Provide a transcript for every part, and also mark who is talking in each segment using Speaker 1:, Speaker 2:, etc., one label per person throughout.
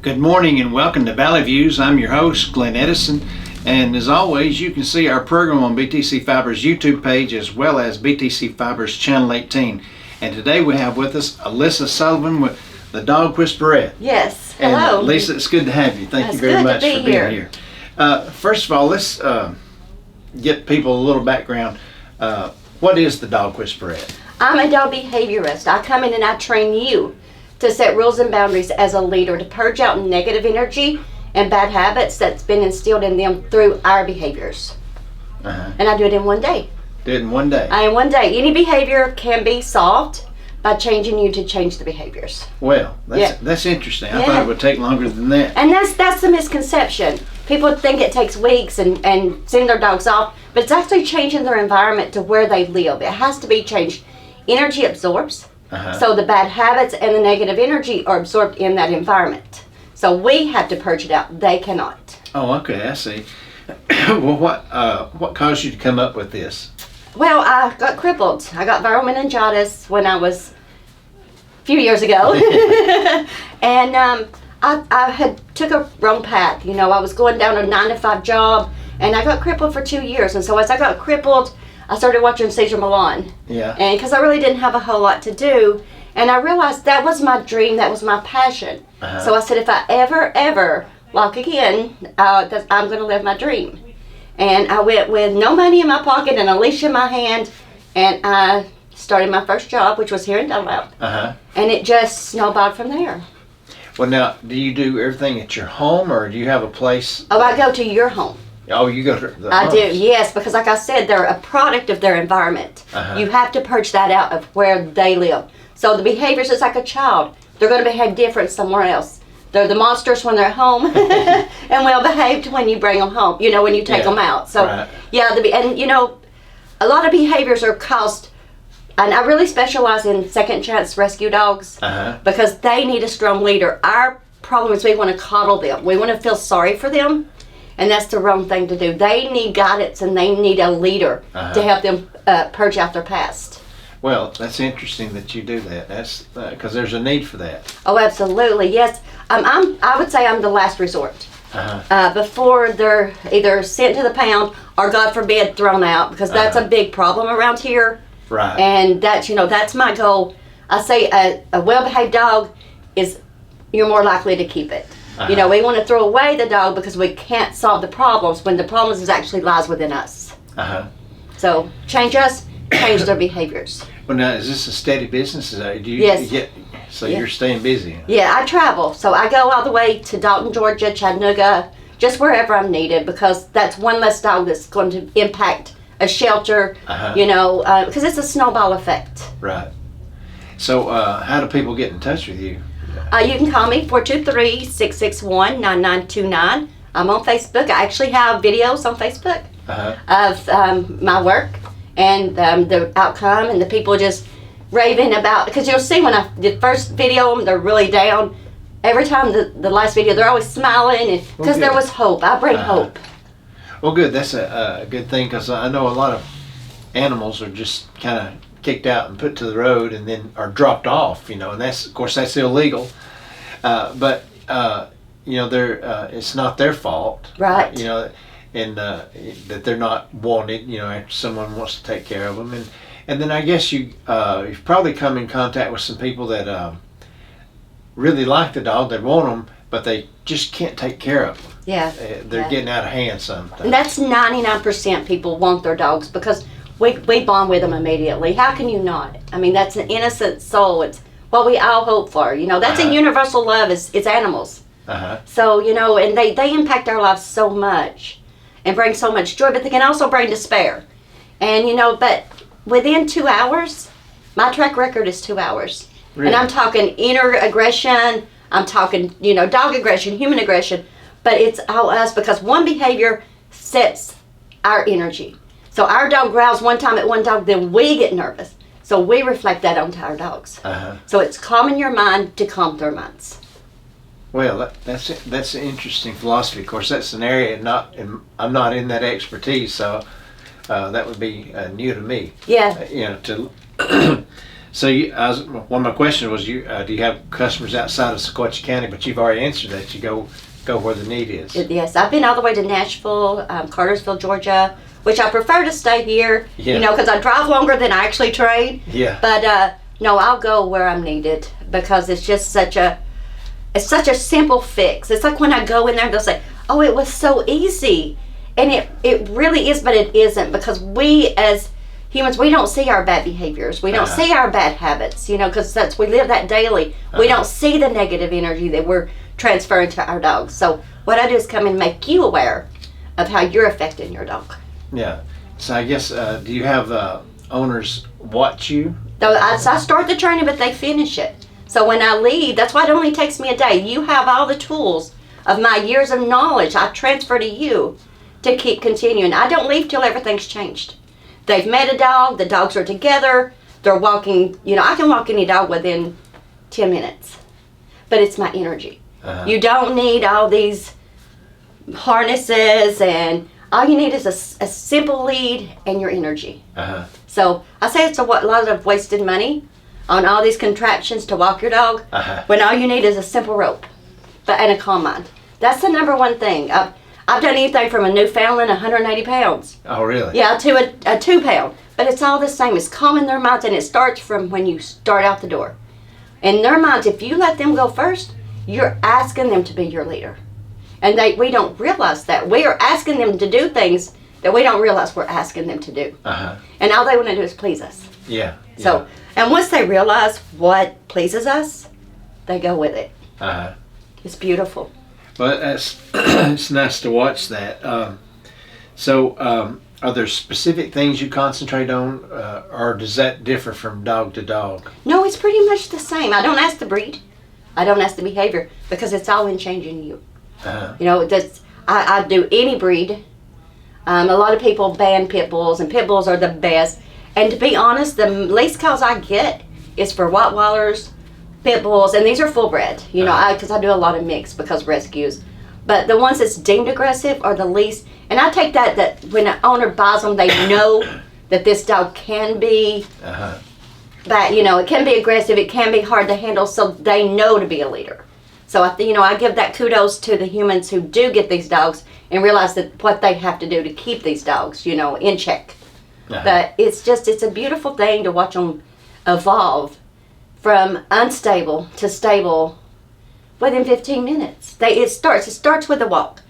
Speaker 1: Good morning and welcome to Valley Views. I'm your host, Glenn Edison, and as always, you can see our program on BTC Fiber's YouTube page as well as BTC Fiber's Channel 18. And today we have with us Alisa Sullivan with the dog Whisperette.
Speaker 2: Yes, hello.
Speaker 1: And Alisa, it's good to have you. Thank you very much for being here. First of all, let's get people a little background. What is the dog Whisperette?
Speaker 2: I'm a dog behaviorist. I come in and I train you to set rules and boundaries as a leader, to purge out negative energy and bad habits that's been instilled in them through our behaviors. And I do it in one day.
Speaker 1: Do it in one day?
Speaker 2: In one day. Any behavior can be solved by changing you to change the behaviors.
Speaker 1: Well, that's interesting. I thought it would take longer than that.
Speaker 2: And that's the misconception. People think it takes weeks and send their dogs off, but it's actually changing their environment to where they live. It has to be changed. Energy absorbs. So the bad habits and the negative energy are absorbed in that environment. So we have to purge it out. They cannot.
Speaker 1: Oh, okay, I see. Well, what caused you to come up with this?
Speaker 2: Well, I got crippled. I got viral meningitis when I was a few years ago. And I had took a wrong path. You know, I was going down a 9-to-5 job, and I got crippled for 2 years. And so as I got crippled, I started watching Caesar Milan. Yeah. And because I really didn't have a whole lot to do, and I realized that was my dream, that was my passion. So I said, if I ever walk again, I'm going to live my dream. And I went with no money in my pocket and a leash in my hand, and I started my first job, which was here in Dunlap. And it just snowballed from there.
Speaker 1: Well, now, do you do everything at your home, or do you have a place?
Speaker 2: Oh, I go to your home.
Speaker 1: Oh, you go to the
Speaker 2: I
Speaker 1: homes.
Speaker 2: do, yes, because like I said, they're a product of their environment. You have to purge that out of where they live. So the behaviors is like a child. They're going to behave different somewhere else. They're the monsters when they're home and well behaved when you bring them home, you know, when you take them out. So, and you know, a lot of behaviors are caused, and I really specialize in second chance rescue dogs because they need a strong leader. Our problem is we want to coddle them. We want to feel sorry for them. And that's the wrong thing to do. They need guidance and they need a leader to help them purge out their past.
Speaker 1: Well, that's interesting that you do that. That's because there's a need for that.
Speaker 2: Oh, absolutely, yes. I would say I'm the last resort. Before they're either sent to the pound or, God forbid, thrown out, because that's a big problem around here.
Speaker 1: Right.
Speaker 2: And that's my goal. I say a well-behaved dog is, you're more likely to keep it. You know, we want to throw away the dog because we can't solve the problems when the problems is actually lies within us. So change us, change their behaviors.
Speaker 1: Well, now, is this a steady business?
Speaker 2: Yes.
Speaker 1: So you're staying busy?
Speaker 2: Yeah, I travel. So I go all the way to Dalton, Georgia, Chattanooga, just wherever I'm needed, because that's one less dog that's going to impact a shelter, you know, because it's a snowball effect.
Speaker 1: Right. So how do people get in touch with you?
Speaker 2: You can call me 423-661-9929. I'm on Facebook. I actually have videos on Facebook of my work and the outcome, and the people just raving about, because you'll see when I did first video, they're really down. Every time the last video, they're always smiling, because there was hope. I bring hope.
Speaker 1: Well, good. That's a good thing, because I know a lot of animals are just kind of kicked out and put to the road and then are dropped off, you know, and that's, of course, that's illegal. But you know, it's not their fault,
Speaker 2: right?
Speaker 1: You know, and that they're not wanted, you know, after someone wants to take care of them, and then I guess you've probably come in contact with some people that really like the dog, they want them, but they just can't take care of them.
Speaker 2: Yeah,
Speaker 1: they're getting out of hand sometimes.
Speaker 2: And that's 99% people want their dogs because we bond with them immediately. How can you not? I mean, that's an innocent soul. It's what we all hope for. You know, that's a universal love. It's animals. So, you know, and they impact our lives so much and bring so much joy, but they can also bring despair. And, you know, but within 2 hours, my track record is 2 hours. Really? And I'm talking inner aggression. I'm talking, you know, dog aggression, human aggression. But it's all us, because one behavior sets our energy. So our dog growls one time at one dog, then we get nervous. So we reflect that onto our dogs. So it's calming your mind to calm their minds.
Speaker 1: Well, that's an interesting philosophy. Of course, that's an area I'm not in that expertise, so that would be new to me.
Speaker 2: Yeah.
Speaker 1: You know, to So one of my questions was, do you have customers outside of Sequoia County? But you've already answered that. You go where the need is.
Speaker 2: Yes, I've been all the way to Nashville, Cartersville, Georgia, which I prefer to stay here, because I drive longer than I actually train.
Speaker 1: Yeah.
Speaker 2: But no, I'll go where I'm needed because it's just such a simple fix. It's like when I go in there, they'll say, "Oh, it was so easy," and it really is, but it isn't, because we as humans, we don't see our bad behaviors. We don't see our bad habits, because we live that daily. We don't see the negative energy that we're transferring to our dogs. So what I do is come and make you aware of how you're affecting your dog.
Speaker 1: Yeah. So I guess, do you have owners watch you?
Speaker 2: So I start the training, but they finish it. So when I leave, that's why it only takes me a day. You have all the tools of my years of knowledge I transfer to you to keep continuing. I don't leave till everything's changed. They've met a dog, the dogs are together, they're walking, I can walk any dog within 10 minutes. But it's my energy. You don't need all these harnesses, and all you need is a simple lead and your energy. So I say it's a lot of wasted money on all these contraptions to walk your dog, when all you need is a simple rope and a calm mind. That's the number one thing. I've done anything from a Newfoundland, 180 pounds.
Speaker 1: Oh, really?
Speaker 2: Yeah, to a 2 pound. But it's all the same. It's calming their minds, and it starts from when you start out the door. In their minds, if you let them go first, you're asking them to be your leader. And we don't realize that. We are asking them to do things that we don't realize we're asking them to do. And all they want to do is please us.
Speaker 1: Yeah.
Speaker 2: So, and once they realize what pleases us, they go with it. It's beautiful.
Speaker 1: Well, it's nice to watch that. Are there specific things you concentrate on, or does that differ from dog to dog?
Speaker 2: No, it's pretty much the same. I don't ask the breed. I don't ask the behavior, because it's all in changing you. I do any breed. A lot of people ban pit bulls, and pit bulls are the best. And to be honest, the least calls I get is for Rottweilers, pit bulls, and these are full bred, because I do a lot of mix because rescues. But the ones that's deemed aggressive are the least, and I take that when an owner buys them, they know that this dog can be, but it can be aggressive, it can be hard to handle, so they know to be a leader. So I give that kudos to the humans who do get these dogs and realize that what they have to do to keep these dogs, in check. But it's a beautiful thing to watch them evolve from unstable to stable within 15 minutes. It starts with a walk.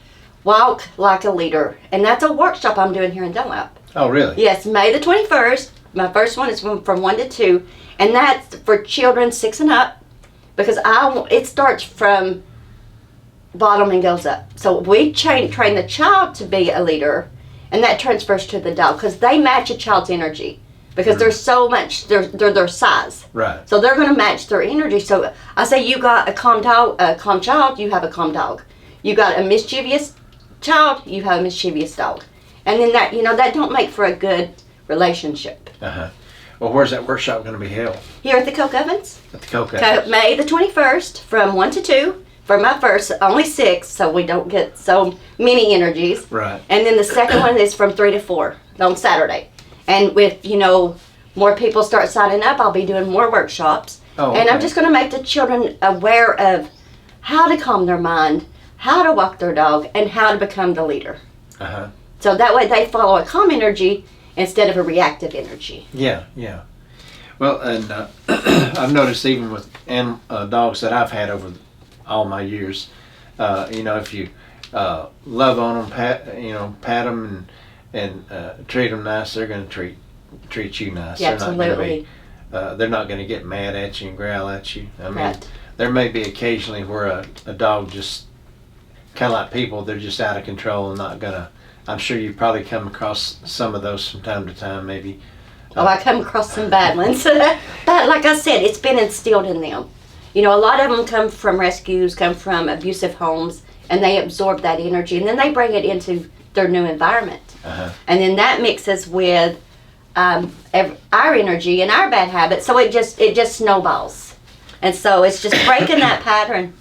Speaker 2: Walk like a leader. And that's a workshop I'm doing here in Dunlap.
Speaker 1: Oh, really?
Speaker 2: Yes, May the 21st. My first one is from 1 to 2. And that's for children 6 and up. Because it starts from bottom and goes up. So we train the child to be a leader. And that transfers to the dog. Because they match a child's energy. Because there's so much, they're their size.
Speaker 1: Right.
Speaker 2: So they're going to match their energy. So I say you got a calm child, you have a calm dog. You got a mischievous child, you have a mischievous dog. And then that don't make for a good relationship.
Speaker 1: Well, where's that workshop going to be held?
Speaker 2: Here at the Coke Ovens.
Speaker 1: At the Coke Ovens.
Speaker 2: May the 21st from 1 to 2. For my first, only 6, so we don't get so many energies.
Speaker 1: Right.
Speaker 2: And then the second one is from 3 to 4 on Saturday. And with, more people start signing up, I'll be doing more workshops.
Speaker 1: Oh, okay.
Speaker 2: And I'm just going to make the children aware of how to calm their mind, how to walk their dog, and how to become the leader. So that way they follow a calm energy instead of a reactive energy.
Speaker 1: Yeah. Well, and I've noticed even with dogs that I've had over all my years, if you love on them, pat them, and treat them nice, they're going to treat you nice.
Speaker 2: Yeah, absolutely.
Speaker 1: They're not going to get mad at you and growl at you. I mean,
Speaker 2: Right.
Speaker 1: There may be occasionally where a dog just kind of like people, they're just out of control and not going to. I'm sure you probably come across some of those from time to time, maybe.
Speaker 2: I come across some bad ones. But like I said, it's been instilled in them. A lot of them come from rescues, come from abusive homes, and they absorb that energy, and then they bring it into their new environment. And then that mixes with our energy and our bad habits, so it just snowballs. And so it's just breaking that pattern.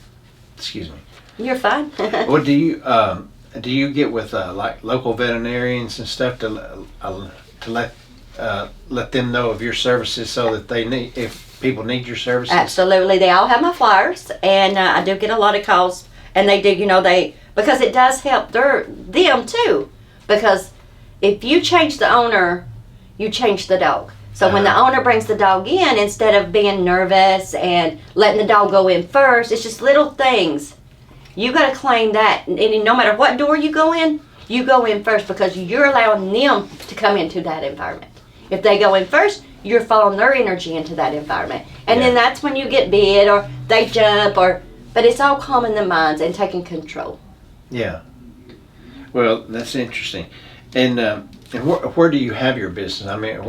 Speaker 1: Excuse me.
Speaker 2: You're fine.
Speaker 1: What do you get with like local veterinarians and stuff to let let them know of your services so that they need, if people need your services?
Speaker 2: Absolutely. They all have my flyers, and I do get a lot of calls, and they do, because it does help them too. Because if you change the owner, you change the dog. So when the owner brings the dog in, instead of being nervous and letting the dog go in first, it's just little things. You got to claim that, and no matter what door you go in first, because you're allowing them to come into that environment. If they go in first, you're following their energy into that environment. And then that's when you get bit or they jump, but it's all calming the minds and taking control.
Speaker 1: Yeah. Well, that's interesting. And where do you have your business? I mean,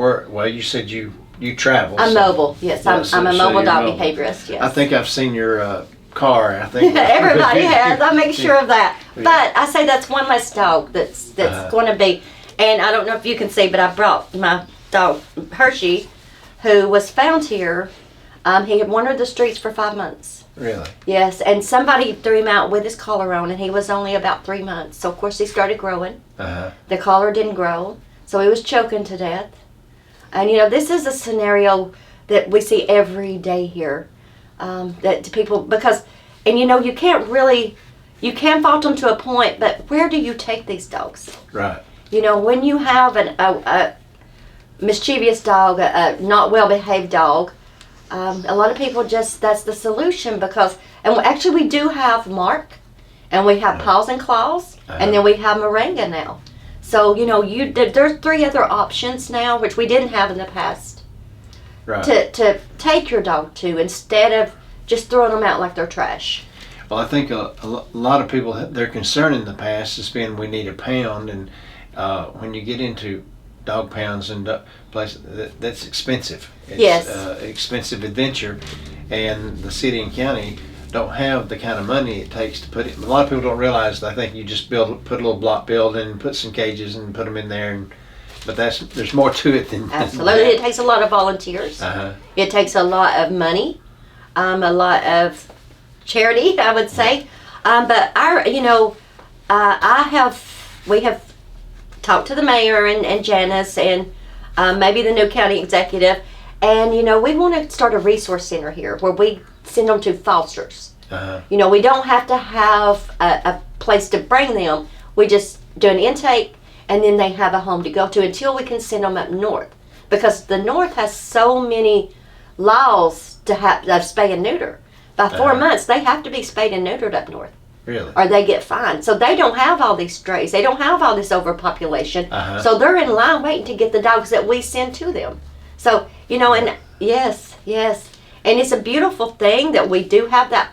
Speaker 1: you said you travel.
Speaker 2: I'm mobile, yes. I'm a mobile dog behaviorist, yes.
Speaker 1: I think I've seen your car, I think.
Speaker 2: Everybody has. I make sure of that. But I say that's one less dog that's going to be. And I don't know if you can see, but I brought my dog, Hershey, who was found here. He had wandered the streets for 5 months.
Speaker 1: Really?
Speaker 2: Yes, and somebody threw him out with his collar on, and he was only about 3 months. So, of course, he started growing. The collar didn't grow, so he was choking to death. And, this is a scenario that we see every day here. That people, because, and you can fault them to a point, but where do you take these dogs?
Speaker 1: Right.
Speaker 2: When you have a mischievous dog, a not well-behaved dog, a lot of people that's the solution, because, and actually we do have Mark, and we have Paws and Claws, and then we have Moringa now. So, there's 3 other options now, which we didn't have in the past,
Speaker 1: right,
Speaker 2: to take your dog to, instead of just throwing them out like they're trash.
Speaker 1: Well, I think a lot of people, their concern in the past has been we need a pound, and when you get into dog pounds and places, that's expensive. It's expensive adventure, and the city and county don't have the kind of money it takes to put it. A lot of people don't realize. I think you just put a little block building and put some cages and put them in there, but there's more to it than
Speaker 2: absolutely. It takes a lot of volunteers. It takes a lot of money, a lot of charity, I would say. But we have talked to the mayor and Janice and maybe the new county executive, and we want to start a resource center here where we send them to fosters. We don't have to have a place to bring them. We just do an intake, and then they have a home to go to until we can send them up north, because the north has so many laws to have of spay and neuter. By 4 months, they have to be spayed and neutered up north.
Speaker 1: Really?
Speaker 2: Or they get fined. So they don't have all these strays. They don't have all this overpopulation. So they're in line waiting to get the dogs that we send to them. So, and yes. And it's a beautiful thing that we do have that,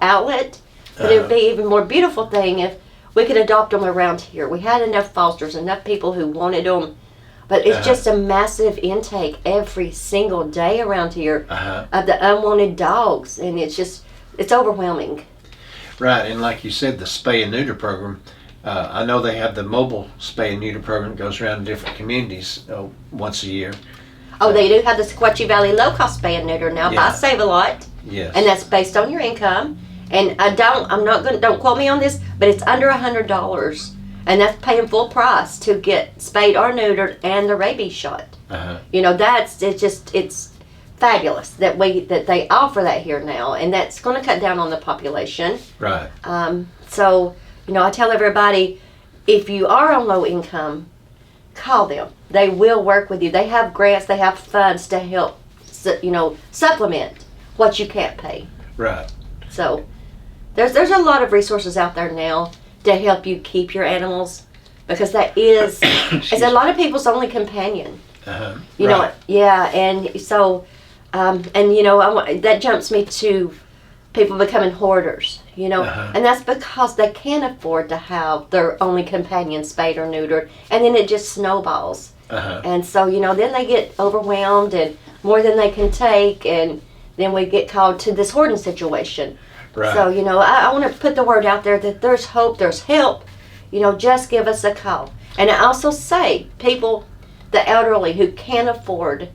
Speaker 2: outlet. But it would be even more beautiful thing if we could adopt them around here. We had enough fosters, enough people who wanted them. But it's just a massive intake every single day around here of the unwanted dogs. And it's overwhelming.
Speaker 1: Right, and like you said, the spay and neuter program, I know they have the mobile spay and neuter program that goes around to different communities once a year.
Speaker 2: Oh, they do have the Sequoia Valley low-cost spay and neuter now by Save-A-Lot.
Speaker 1: Yes.
Speaker 2: And that's based on your income. And don't quote me on this, but it's under $100. And that's paying full price to get spayed or neutered and the rabies shot. It's fabulous that they offer that here now, and that's going to cut down on the population.
Speaker 1: Right.
Speaker 2: So I tell everybody, if you are on low income, call them. They will work with you. They have grants. They have funds to help supplement what you can't pay.
Speaker 1: Right.
Speaker 2: So there's a lot of resources out there now to help you keep your animals, because that is it's a lot of people's only companion. And so. That jumps me to people becoming hoarders, and that's because they can't afford to have their only companion spayed or neutered, and then it just snowballs. And so, then they get overwhelmed and more than they can take, and then we get called to this hoarding situation. Right. So, I want to put the word out there that there's hope, there's help, just give us a call. And I also say, people, the elderly who can't afford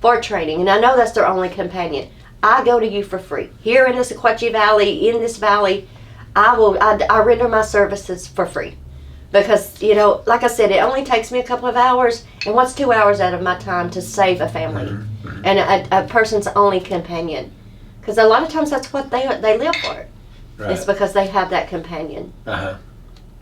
Speaker 2: for training, and I know that's their only companion, I go to you for free. Here in the Sequoia Valley, in this valley, I render my services for free. Because, you know, like I said, it only takes me a couple of hours. And what's 2 hours out of my time to save a family and a person's only companion? Because a lot of times that's what they live for.
Speaker 1: Right.
Speaker 2: It's because they have that companion.
Speaker 1: Uh-huh.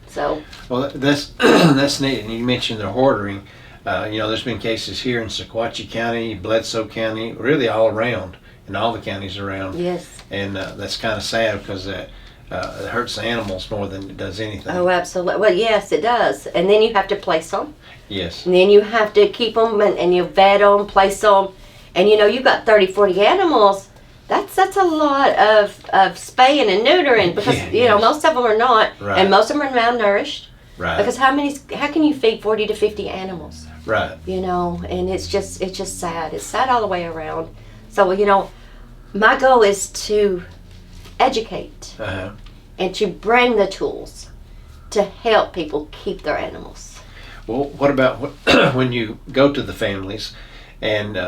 Speaker 2: So.
Speaker 1: Well, that's that's neat. And you mentioned the hoarding. You know, there's been cases here in Sequoia County, Bledsoe County, really all around, in all the counties around.
Speaker 2: Yes.
Speaker 1: And that's kind of sad because it hurts the animals more than it does anything.
Speaker 2: Oh, absolutely. Well, yes, it does. And then you have to place them.
Speaker 1: Yes.
Speaker 2: And then you have to keep them and you vet them, place them. And, you know, you've got 30, 40 animals. That's a lot of spaying and neutering because, you know, most of them are not.
Speaker 1: Right.
Speaker 2: And most of them are malnourished.
Speaker 1: Right.
Speaker 2: Because how can you feed 40 to 50 animals?
Speaker 1: Right.
Speaker 2: You know, and it's just sad. It's sad all the way around. So, you know, my goal is to educate and to bring the tools to help people keep their animals.
Speaker 1: Well, what about when you go to the families and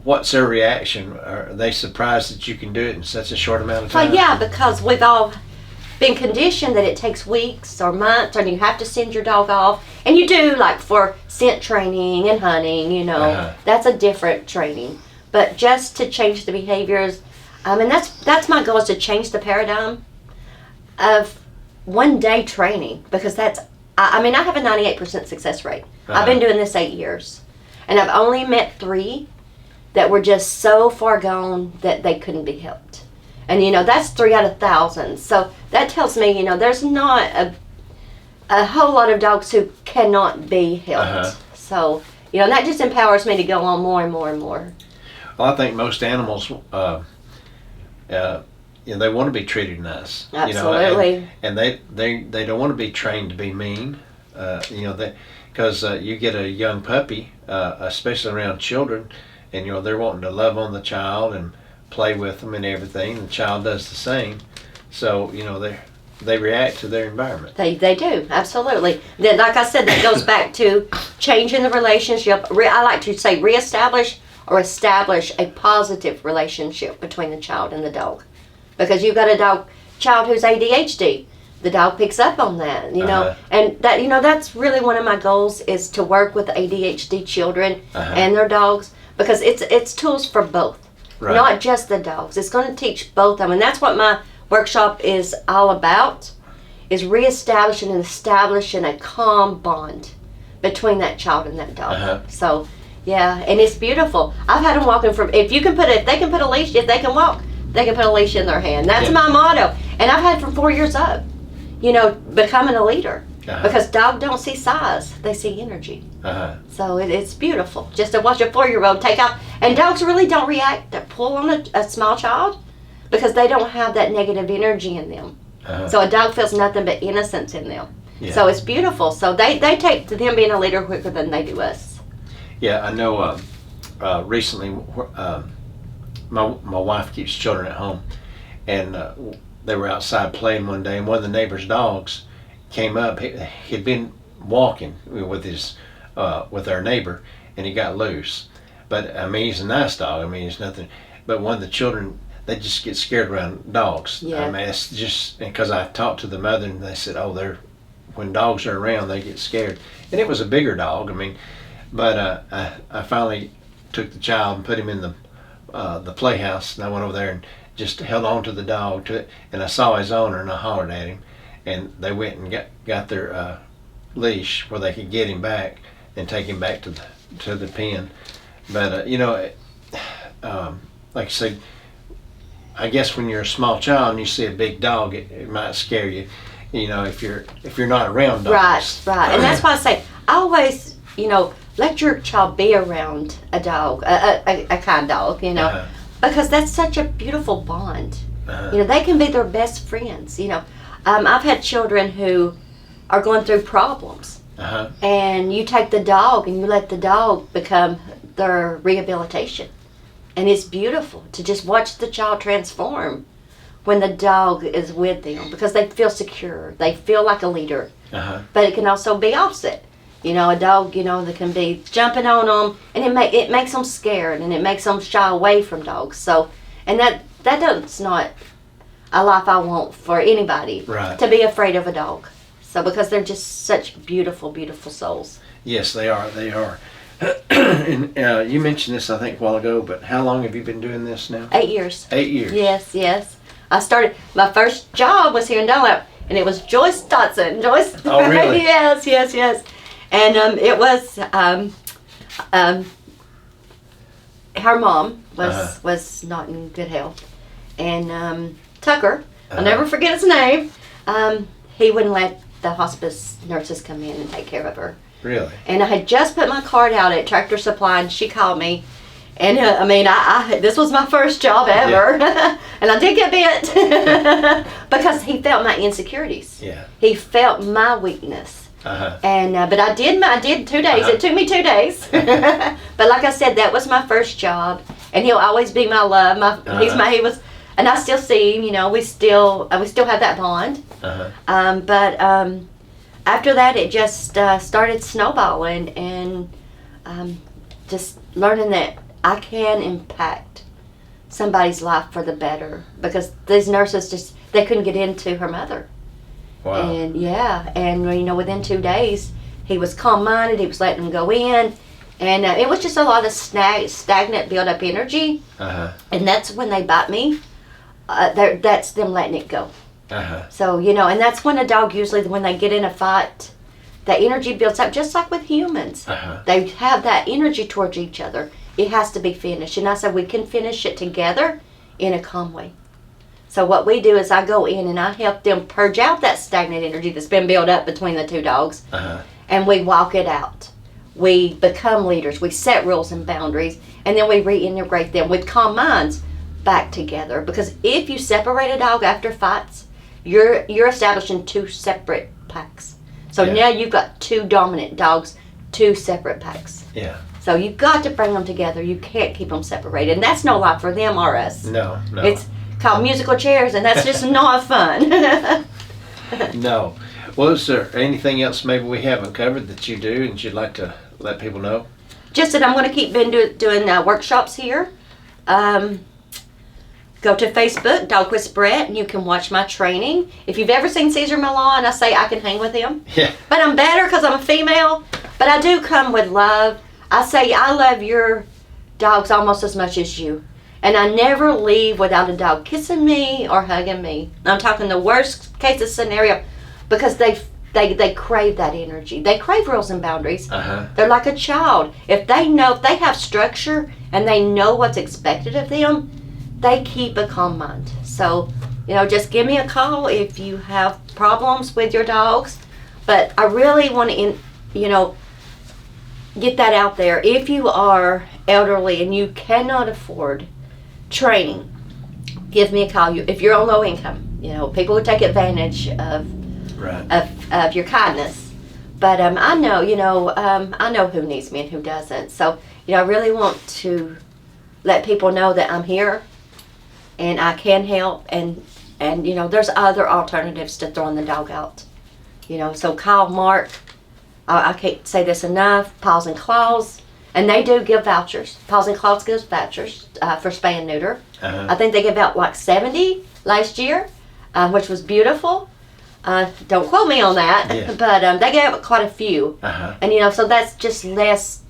Speaker 1: what's their reaction? Are they surprised that you can do it in such a short amount of time?
Speaker 2: Well, yeah, because we've all been conditioned that it takes weeks or months and you have to send your dog off. And you do, like for scent training and hunting, you know, that's a different training. But just to change the behaviors, and that's my goal, is to change the paradigm of 1 day training, because that's, I mean, I have a 98% success rate. I've been doing this 8 years, and I've only met 3 that were just so far gone that they couldn't be helped. And, you know, that's 3 out of thousands. So that tells me, you know, there's not a whole lot of dogs who cannot be helped. So, you know, and that just empowers me to go on more and more and more.
Speaker 1: Well, I think most animals, you know, they want to be treated nice.
Speaker 2: Absolutely.
Speaker 1: You know, and they don't want to be trained to be mean. You know, because you get a young puppy, especially around children, and, you know, they're wanting to love on the child and play with them and everything. The child does the same. So, you know, they react to their environment.
Speaker 2: They do, absolutely. Then, like I said, that goes back to changing the relationship. I like to say reestablish or establish a positive relationship between the child and the dog. Because you've got a child who's ADHD. The dog picks up on that, you know. And that, you know, that's really one of my goals, is to work with ADHD children and their dogs, because it's tools for both. Right. Not just the dogs. It's going to teach both of them. And that's what my workshop is all about, is reestablishing and establishing a calm bond between that child and that dog. So, yeah, and it's beautiful. I've had them walking from, if they can put a leash, if they can walk, they can put a leash in their hand. That's my motto. And I've had from 4 years up, you know, becoming a leader. Because dogs don't see size, they see energy. So it's beautiful just to watch a 4-year-old take out. And dogs really don't react to pull on a small child because they don't have that negative energy in them. So a dog feels nothing but innocence in them. So it's beautiful. So they take to them being a leader quicker than they do us.
Speaker 1: Yeah, I know recently my wife keeps children at home, and they were outside playing one day, and one of the neighbor's dogs came up. He'd been walking with our neighbor, and he got loose. But I mean, he's a nice dog. I mean, he's nothing. But one of the children, they just get scared around dogs. I mean, it's just because I talked to the mother, and they said, "Oh, when dogs are around, they get scared." And it was a bigger dog. I mean, but I finally took the child and put him in the playhouse, and I went over there and just held on to the dog and I saw his owner, and I hollered at him. And they went and got their leash where they could get him back and take him back to the pen. But you know, like I said, I guess when you're a small child and you see a big dog, it might scare you. You know, if you're not around dogs.
Speaker 2: Right. And that's why I say, always, you know, let your child be around a dog, a kind dog. You know, because that's such a beautiful bond. You know, they can be their best friends. You know. I've had children who are going through problems, and you take the dog and you let the dog become their rehabilitation. And it's beautiful to just watch the child transform when the dog is with them, because they feel secure. They feel like a leader. But it can also be opposite. You know, a dog, you know, that can be jumping on them, and it makes them scared, and it makes them shy away from dogs. So, and that's not a life I want for anybody, to be afraid of a dog. So because they're just such beautiful, beautiful souls.
Speaker 1: Yes, they are. They are. And you mentioned this, I think, a while ago, but how long have you been doing this now?
Speaker 2: 8 years.
Speaker 1: 8 years.
Speaker 2: Yes, yes. I started, my first job was here in Dunlap, and it was Joyce Dotson. Joyce.
Speaker 1: Oh, really?
Speaker 2: Yes, yes, yes. And it was, her mom was not in good health. And Tucker, I'll never forget his name, he wouldn't let the hospice nurses come in and take care of her.
Speaker 1: Really?
Speaker 2: And I had just put my card out at Tractor Supply, and she called me. And I this was my first job ever, yeah. And I did get bit because he felt my insecurities.
Speaker 1: Yeah.
Speaker 2: He felt my weakness. And but I did 2 days. It took me 2 days. But like I said, that was my first job, and he'll always be my love. He was, and I still see him. You know, we still have that bond. But after that, it just started snowballing, and just learning that I can impact somebody's life for the better, because these nurses they couldn't get into her mother.
Speaker 1: Wow.
Speaker 2: And you know, within 2 days, he was calm-minded. He was letting them go in, and it was just a lot of stagnant build-up energy. And that's when they bite me. That's them letting it go. So, you know, and that's when a dog usually, when they get in a fight, that energy builds up, just like with humans. They have that energy towards each other. It has to be finished. And I said, we can finish it together in a calm way. So what we do is I go in and I help them purge out that stagnant energy that's been built up between the two dogs. And we walk it out. We become leaders. We set rules and boundaries. And then we reintegrate them with calm minds back together. Because if you separate a dog after fights, you're establishing two separate packs. So now you've got two dominant dogs, two separate packs.
Speaker 1: Yeah.
Speaker 2: So you've got to bring them together. You can't keep them separated. And that's no life for them or us.
Speaker 1: No.
Speaker 2: It's called musical chairs, and that's just not fun.
Speaker 1: No. Well, is there anything else maybe we haven't covered that you do and you'd like to let people know?
Speaker 2: Just that I'm going to keep doing workshops here. Go to Facebook, Dog Whisperette, and you can watch my training. If you've ever seen Caesar Milan, I say I can hang with him.
Speaker 1: Yeah.
Speaker 2: But I'm better because I'm a female. But I do come with love. I say I love your dogs almost as much as you. And I never leave without a dog kissing me or hugging me. I'm talking the worst case of scenario, because they crave that energy. They crave rules and boundaries. They're like a child. If they have structure and they know what's expected of them, they keep a calm mind. So, you know, just give me a call if you have problems with your dogs. But I really want to, get that out there. If you are elderly and you cannot afford training, give me a call. If you're on low income, people who take advantage of your kindness. But I know who needs me and who doesn't. So, I really want to let people know that I'm here and I can help, and there's other alternatives to throwing the dog out. So call Mark. I can't say this enough. Paws and Claws, and they do give vouchers. Paws and Claws gives vouchers for spay and neuter. I think they gave out like 70 last year, which was beautiful. Don't quote me on that, but they gave out quite a few. And so that's just less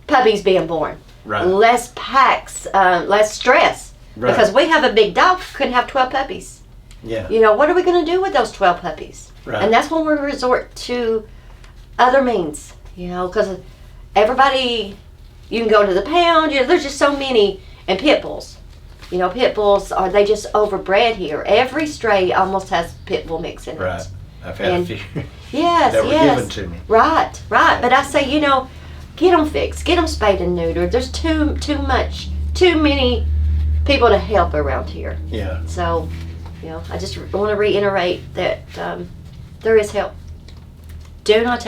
Speaker 2: puppies being born, less packs, less stress. Because we have a big dog, couldn't have 12 puppies. What are we going to do with those 12 puppies? And that's when we resort to other means, because everybody, you can go to the pound, there's just so many. And pit bulls, pit bulls, they just overbred here. Every stray almost has pit bull mix in it.
Speaker 1: I've had a few
Speaker 2: yes,
Speaker 1: that were given to me. Right.
Speaker 2: But I say, get them fixed, get them spayed and neutered. There's too many people to help around here.
Speaker 1: Yeah.
Speaker 2: So, I just want to reiterate that there is help. Do not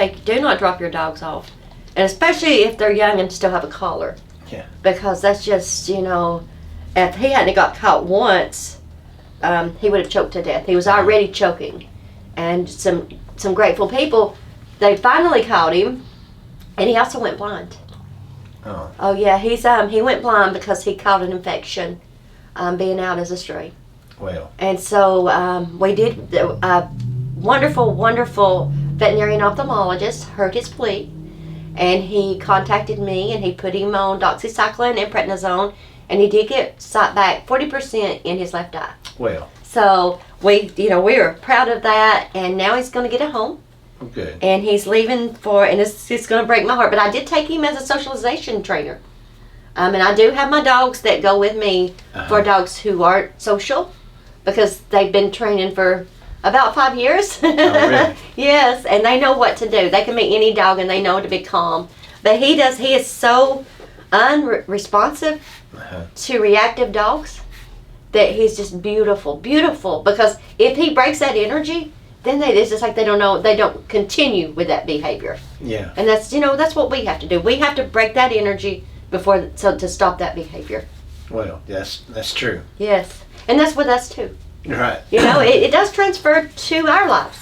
Speaker 2: drop your dogs off, and especially if they're young and still have a collar.
Speaker 1: Yeah. Because
Speaker 2: that's just, if he hadn't got caught once, he would have choked to death. He was already choking, and some grateful people, they finally caught him, and he also went blind. Oh yeah, he went blind because he caught an infection, being out as a stray.
Speaker 1: Well.
Speaker 2: And so we wonderful, wonderful veterinarian ophthalmologist heard his plea, and he contacted me, and he put him on doxycycline and prednisone, and he did get sight back 40% in his left eye.
Speaker 1: Well,
Speaker 2: So we were proud of that, and now he's going to get a home.
Speaker 1: good.
Speaker 2: And he's leaving and it's going to break my heart. But I did take him as a socialization trainer. And I do have my dogs that go with me for dogs who aren't social, because they've been training for about 5 years.
Speaker 1: Oh, really?
Speaker 2: Yes, and they know what to do. They can meet any dog and they know to be calm. But he is so unresponsive to reactive dogs that he's just beautiful, beautiful. Because if he breaks that energy, then it's just like they don't continue with that behavior.
Speaker 1: Yeah.
Speaker 2: And that's what we have to do. We have to break that energy to stop that behavior.
Speaker 1: Well, that's true.
Speaker 2: Yes, and that's with us too.
Speaker 1: Right.
Speaker 2: It does transfer to our lives.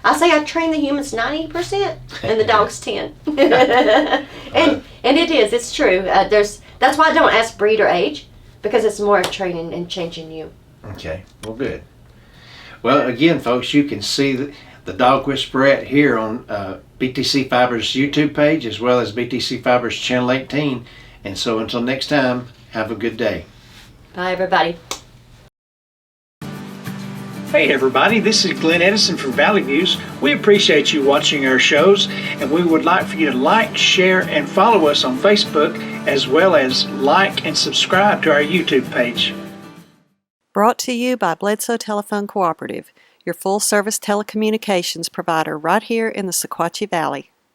Speaker 2: I say I train the humans 90% and the dogs 10. and it's true. That's why I don't ask breed or age, because it's more of training and changing you.
Speaker 1: Okay. Well, good. Well, again, folks, you can see the Dog Whisperette here on BTC Fiber's YouTube page, as well as BTC Fiber's Channel 18. And so until next time, have a good day.
Speaker 2: Bye, everybody.
Speaker 3: Hey everybody, this is Glenn Edison from Valley Views. We appreciate you watching our shows, and we would like for you to like, share, and follow us on Facebook, as well as like and subscribe to our YouTube page.
Speaker 4: Brought to you by Bledsoe Telephone Cooperative, your full-service telecommunications provider right here in the Sequoia Valley.